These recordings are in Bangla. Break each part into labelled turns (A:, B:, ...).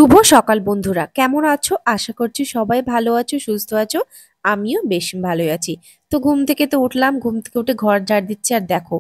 A: শুভ সকাল বন্ধুরা, কেমন আছো? আশা করছি সবাই ভালো আছো, সুস্থ আছো। আমিও বেশ ভালোই আছি। তো ঘুম থেকে উঠলাম, ঘুম থেকে উঠে ঘর ঝাড় দিচ্ছি। আর দেখো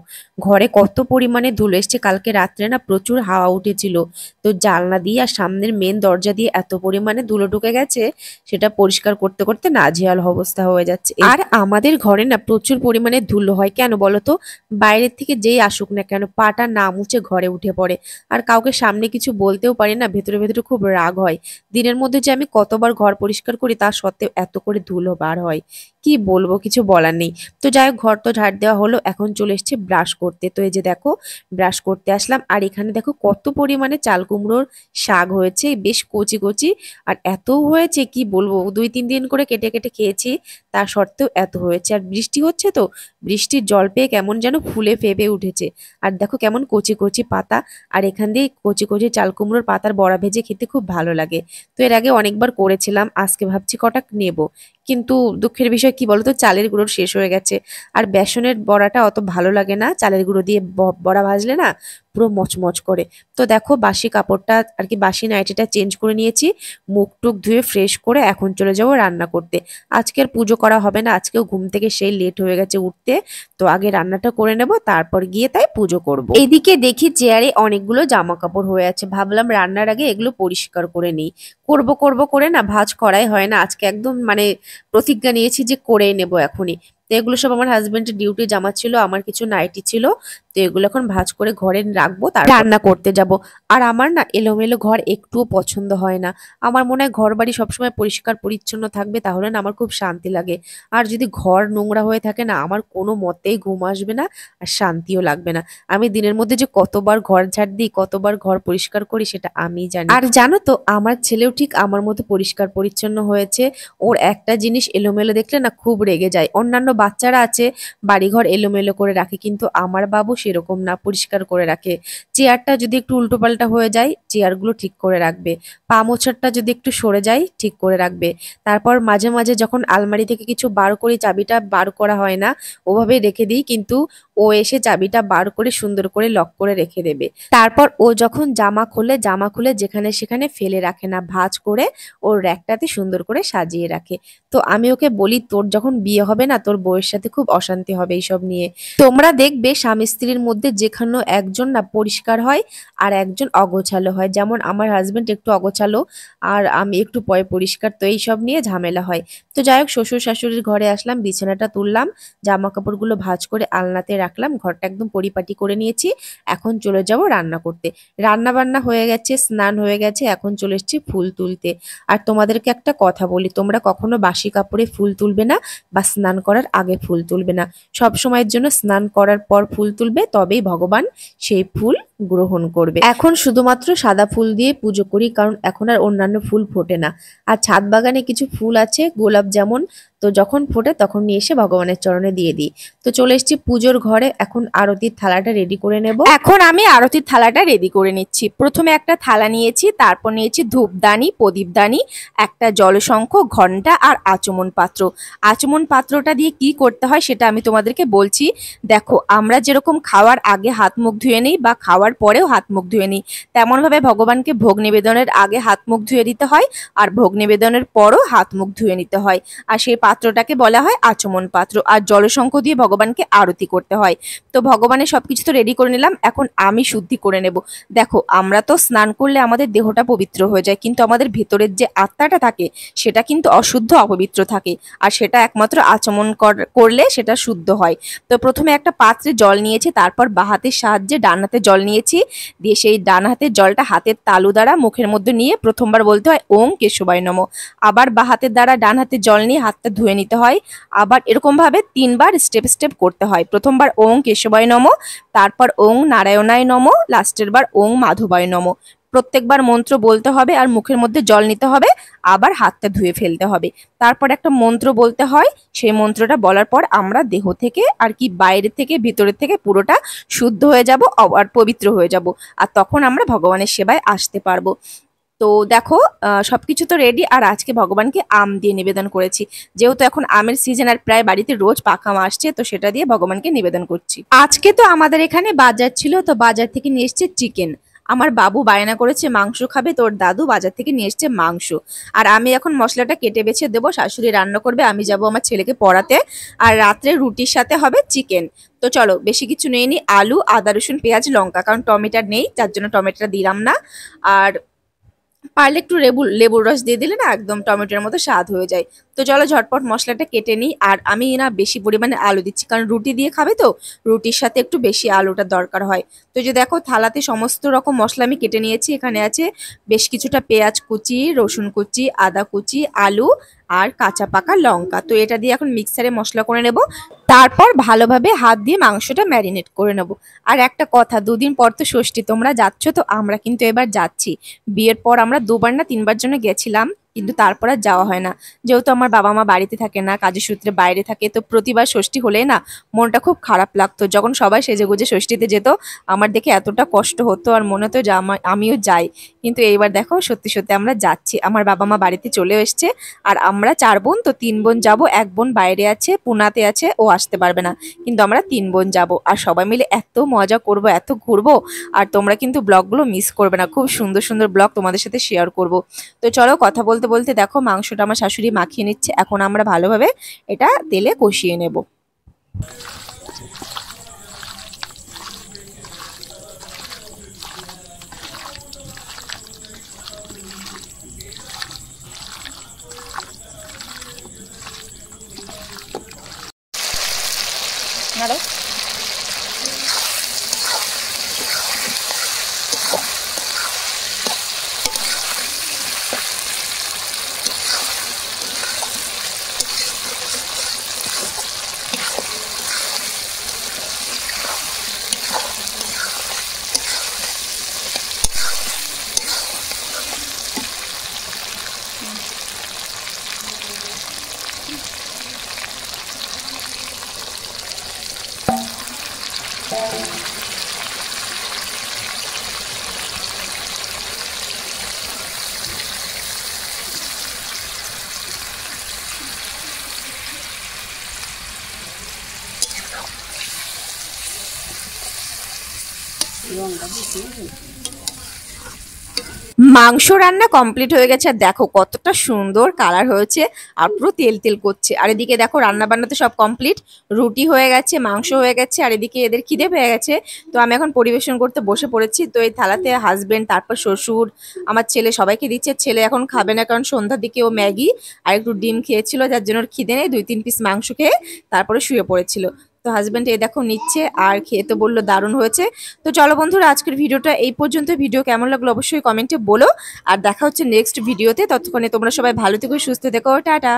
A: ঘরে কত পরিমাণে ধুলো এসছে। কালকে রাত্রে না প্রচুর হাওয়া উঠেছিল, তো জানলা দিয়ে আর সামনের মেন দরজা দিয়ে এত পরিমাণে ধুলো ঢুকে গেছে, সেটা পরিষ্কার করতে করতে নাজেহাল অবস্থা হয়ে যাচ্ছে। আর আমাদের ঘরে না প্রচুর পরিমাণে ধুলো হয়, কেন বলো তো? বাইরের থেকে যেই আসুক না কেন পাটা না মুছে ঘরে উঠে পড়ে। আর কাউকে সামনে কিছু বলতেও পারি না, ভেতরে ভেতরে খুব রাগ হয়। দিনের মধ্যে যে আমি কতবার ঘর পরিষ্কার করি তা সত্ত্বেও এত করে ধুলো বার হয়, কি বলবো, কিছু বলার নেই। তো যাই হোক, ঘর তো ঝাড় দেওয়া হলো, এখন চলে এসেছে ব্রাশ করতে। তো এই যে দেখো ব্রাশ করতে আসলাম, আর এখানে দেখো কত পরিমাণে চাল কুমড়োর শাক হয়েছে, বেশ কচি কচি। আর এত হয়েছে কি বলবো, 2-3 দিন করে কেটে কেটে খেয়েছি, তা সত্ত্বেও এত হয়েছে। আর বৃষ্টি হচ্ছে, তো বৃষ্টির জল পেয়ে কেমন যেন ফুলে ফেপে উঠেছে। আর দেখো কেমন কচি কচি পাতা। আর এখান দিয়ে কচি কচি চাল কুমড়োর পাতার বড়া ভেজে খেতে খুব ভালো লাগে। তো এর আগে অনেকবার করেছিলাম, আজকে ভাবছি কটা নেব। কিন্তু দুঃখের বিষয় কি বলতো, চালের গুঁড়ো শেষ হয়ে গেছে। আর বেসনের বড়াটা অত ভালো লাগে না, চালের গুঁড়ো দিয়ে বড়া ভাজলে না পুরো মচমচ করে। তো দেখো বাসি কাপড়টা আর কি বাসি নাইটিটা চেঞ্জ করে নিয়েছি, মুখ টুক ধুয়ে ফ্রেশ করে এখন চলে যাবো রান্না করতে। আজকের পুজো করা হবে না, আজকেও ঘুম থেকে সেই লেট হয়ে গেছে উঠতে। তো আগে রান্নাটা করে নেব, তারপর গিয়ে তাই পুজো করব। এদিকে দেখি চেয়ারে অনেকগুলো জামা কাপড় হয়ে আছে, ভাবলাম রান্নার আগে এগুলো পরিষ্কার করে নিই। করব করব করে না ভাঁজ করাই হয় না। আজকে একদম মানে প্রতিজ্ঞা নিয়েছি যে করেই নেব এখনই। তো এগুলো সব আমার হাজবেন্ডের ডিউটি জামা ছিল, আমার কিছু নাইটি ছিল। তো এগুলো এখন ভাঁজ করে ঘরে রাখবো, তার রান্না করতে যাব। আর আমার না এলোমেলো ঘর একটুও পছন্দ হয় না। আমার মনে হয় ঘর বাড়ি সবসময় পরিষ্কার পরিচ্ছন্ন থাকবে, তাহলে না আমার খুব শান্তি লাগে। আর যদি ঘর নোংরা হয়ে থাকে না, আমার কোনো মতেই ঘুম আসবে না, আর শান্তিও লাগবে না। আমি দিনের মধ্যে যে কতবার ঘর ঝাড় দিই, কতবার ঘর পরিষ্কার করি, সেটা আমি জানি। আর জানো তো, আমার ছেলেও ঠিক আমার মতো পরিষ্কার পরিচ্ছন্ন হয়েছে। ওর একটা জিনিস এলোমেলো দেখলে না খুব রেগে যায়। অন্যান্য বাচ্চারা আছে বাড়িঘর এলোমেলো করে রাখে, কিন্তু আমার বাবু সেরকম না, পরিষ্কার করে রাখে। চেয়ারটা যদি একটু উল্টোপাল্টা হয়ে যায়, চেয়ারগুলো ঠিক করে রাখবে। পা মোছারটা যদি একটু সরে যায়, ঠিক করে রাখবে। তারপর মাঝে মাঝে যখন আলমারি থেকে কিছু বার করি, চাবিটা বার করা হয় না, ওভাবে রেখে দিই, কিন্তু ও এসে চাবিটা বার করে সুন্দর করে লক করে রেখে দেবে। তারপর ও যখন জামা খুলে যেখানে সেখানে ফেলে রাখে না, ভাঁজ করে ওর র্যাকটাতে সুন্দর করে সাজিয়ে রাখে। তো আমি ওকে বলি, তোর যখন বিয়ে হবে না, তোর বউয়ের সাথে খুব অশান্তি হবে এইসব নিয়ে। তোমরা দেখবে স্বামী স্ত্রীর মধ্যে যেখানে একজন না পরিষ্কার হয় আর একজন অগোছালো হয়, যেমন আমার হাজবেন্ড একটু অগোছালো আর আমি একটু পরিষ্কার, তো এইসব নিয়ে ঝামেলা হয়। তো যাই হোক, শ্বশুর শাশুড়ির ঘরে আসলাম, বিছানাটা তুললাম, জামা কাপড়গুলো ভাঁজ করে আলনাতে রাখলাম, ঘরটা একদম পরিপাটি করে নিয়েছি। এখন চলে যাব রান্না করতে। রান্না বান্না হয়ে গেছে, স্নান হয়ে গেছে, এখন চলে এসেছি ফুল তুলতে। আর তোমাদেরকে একটা কথা বলি, তোমরা কখনো বাসি কাপড়ে ফুল তুলবে না, বা স্নান করার আগে ফুল তুলবে না। সব সময়ের জন্য স্নান করার পর ফুল তুলবে, তবেই ভগবান সেই ফুল গ্রহণ করবে। এখন শুধুমাত্র সাদা ফুল দিয়ে পুজো করি, কারণ এখন আর অন্যান্য ফুল ফোটে না। আর ছাদ বাগানে কিছু ফুল আছে, গোলাপ যেমন, তো যখন ফোটে তখন নিয়ে এসে ভগবানের চরণে দিয়ে দিই। তো চলে এসেছি পুজোর ঘরে, এখন আরতির থালাটা রেডি করে নেব। এখন আমি আরতির থালাটা রেডি করে নিচ্ছি। প্রথমে একটা থালা নিয়েছি, তারপর নিয়েছি ধূপদানি, প্রদীপদানি, একটা জলশঙ্খ, ঘন্টা আর আচমন পাত্র। আচমন পাত্রটা দিয়ে কি করতে হয় সেটা আমি তোমাদেরকে বলছি। দেখো, আমরা যেরকম খাওয়ার আগে হাত মুখ ধুয়ে নিই বা খাওয়ার পরেও হাত মুখ ধুয়ে নিই, তেমনভাবে ভগবানকে ভোগ নিবেদনের আগে হাত মুখ ধুয়ে দিতে হয়, আর ভোগ নিবেদনের পরও হাত মুখ ধুয়ে নিতে হয়। আর সেই পাত্রটাকে বলা হয় আচমন পাত্র। আর জলশঙ্খ দিয়ে ভগবানকে আরতি করতে হয়। তো ভগবানের সবকিছু তো রেডি করে নিলাম, এখন আমি শুদ্ধি করে নেব। দেখো, আমরা তো স্নান করলে আমাদের দেহটা পবিত্র হয়ে যায়, কিন্তু আমাদের ভেতরের যে আত্মাটা থাকে সেটা কিন্তু অশুদ্ধ অপবিত্র থাকে। আর সেটা একমাত্র আচমন করলে সেটা শুদ্ধ হয়। তো প্রথমে একটা পাত্রে জল নিয়েছি, তারপর বাঁ হাতের সাহায্যে ডান হাতে জল নিয়েছি, দিয়ে সেই ডান হাতের জলটা হাতের তালু দ্বারা মুখের মধ্যে নিয়ে প্রথমবার বলতে হয় ওং কেশবায় নমঃ। আবার বাঁ হাতের দ্বারা ডান হাতের জল নিয়ে হাতটা ধুয়ে নিতে হয়। আবার এরকম ভাবে 3বার স্টেপ স্টেপ করতে হয়। প্রথমবার ওং কেশবায় নমঃ, তারপর ওং নারায়ণায় নমঃ, লাস্টের বার ওং মাধবায় নমঃ। প্রত্যেকবার মন্ত্র বলতে হবে আর মুখের মধ্যে জল নিতে হবে, আবার হাতটা ধুয়ে ফেলতে হবে। তারপর একটা মন্ত্র বলতে হয়, সেই মন্ত্রটা বলার পর আমরা দেহ থেকে আর কি বাইরে থেকে ভিতরের থেকে পুরোটা শুদ্ধ হয়ে যাব আর পবিত্র হয়ে যাব। আর তখন আমরা ভগবানের সেবায় আসতে পারবো। তো দেখো, সবকিছু তো রেডি। আর আজকে ভগবানকে আম দিয়ে নিবেদন করেছি, যেহেতু এখন আমের সিজন আর প্রায় বাড়িতে রোজ পাকা আম আসছে, তো সেটা দিয়ে ভগবানকে নিবেদন করছি। আজকে তো আমাদের এখানে বাজার ছিল, তো বাজার থেকে নিয়ে এসেছে চিকেন। আমার বাবু বায়না করেছে মাংস খাবে, তোর দাদু বাজার থেকে নিয়ে এসছে মাংস। আর আমি এখন মশলাটা কেটে বেছে দেবো, শাশুড়ি রান্না করবে, আমি যাব আমার ছেলেকে পড়াতে। আর রাত্রে রুটির সাথে হবে চিকেন। তো চলো, বেশি কিছু নিয়ে নি, আলু, আদা, রসুন, পেঁয়াজ, লঙ্কা, কারণ টমেটো নেই যার জন্য টমেটোটা দিলাম না। আর পারলে একটু লেবুর রস দিয়ে দিলে না একদম টমেটোর মতো স্বাদ হয়ে যায়। তো চলো ঝটপট মশলাটা কেটে নিই। আর আমি না বেশি পরিমাণে আলু দিচ্ছি, কারণ রুটি দিয়ে খাবে তো, রুটির সাথে একটু বেশি আলুটা দরকার হয়। তো যে দেখো থালাতে সমস্ত রকম মশলা আমি কেটে নিয়েছি। এখানে আছে বেশ কিছুটা পেঁয়াজ কুচি, রসুন কুচি, আদা কুচি, আলু আর কাঁচা পাকা লঙ্কা। তো এটা দিয়ে এখন মিক্সারে মশলা করে নেব, তারপর ভালোভাবে হাত দিয়ে মাংসটা ম্যারিনেট করে নেব। আর একটা কথা, দুদিন পর তো ষষ্ঠী, তোমরা যাচ্ছ তো, আমরা কিন্তু এবার যাচ্ছি। বিয়ের পর আমরা 2বার না 3বার জন্য গেছিলাম, কিন্তু তারপর আর যাওয়া হয় না। যেহেতু আমার বাবা মা বাড়িতে থাকে না, কাজের সূত্রে বাইরে থাকে, তো প্রতিবার ষষ্ঠী হলেই না মনটা খুব খারাপ লাগতো। যখন সবাই সেজেগুজে ষষ্ঠীতে যেত, আমার দেখে এতটা কষ্ট হতো আর মনে হতো যে আমিও যাই। কিন্তু এইবার দেখো সত্যি সত্যি আমরা যাচ্ছি, আমার বাবা মা বাড়িতে চলে এসছে। আর আমরা 4 বোন, তো 3 বোন যাব, 1 বোন বাইরে আছে, পুনাতে আছে, ও আসতে পারবে না। কিন্তু আমরা 3 বোন যাব, আর সবাই মিলে এত মজা করব, এত ঘুরবো। আর তোমরা কিন্তু ব্লগগুলো মিস করবে না, খুব সুন্দর সুন্দর ব্লগ তোমাদের সাথে শেয়ার করব। তো চলো, কথা বলতে বলতে দেখো মাংসটা আমার শাশুড়ি মাখিয়ে নিচ্ছে। এখন আমরা ভালোভাবে এটা তেলে কষিয়ে নেব। নাড়ো। মাংস রান্না কমপ্লিট হয়ে গেছে, আর দেখো কতটা সুন্দর কালার হয়েছে, আর পুরো তেল তেল করছে। আর এদিকে দেখো রান্না বান্না তো সব কমপ্লিট, রুটি হয়ে গেছে, মাংস হয়ে গেছে, আর এদিকে এদের খিদে পেয়ে গেছে। তো আমি এখন পরিবেশন করতে বসে পড়েছি। তো এই থালাতে হাজবেন্ড, তারপর শ্বশুর, আমার ছেলে, সবাইকে দিচ্ছে। ছেলে এখন খাবে না, কারণ সন্ধ্যার দিকে ও ম্যাগি আর একটু ডিম খেয়েছিল, যার জন্য ওর খিদে নেই। 2-3 পিস মাংস খেয়ে তারপরে শুয়ে পড়েছিল। তো হাজবেন্ড এই দেখো নিচ্ছে, আর খেয়ে তো বললো দারুণ হয়েছে। তো চলো বন্ধুরা, আজকের ভিডিওটা এই পর্যন্ত। ভিডিও কেমন লাগলো অবশ্যই কমেন্টে বলো। আর দেখা হচ্ছে নেক্সট ভিডিওতে, ততক্ষণে তোমরা সবাই ভালো থেকো, সুস্থ থেকো, টাটা।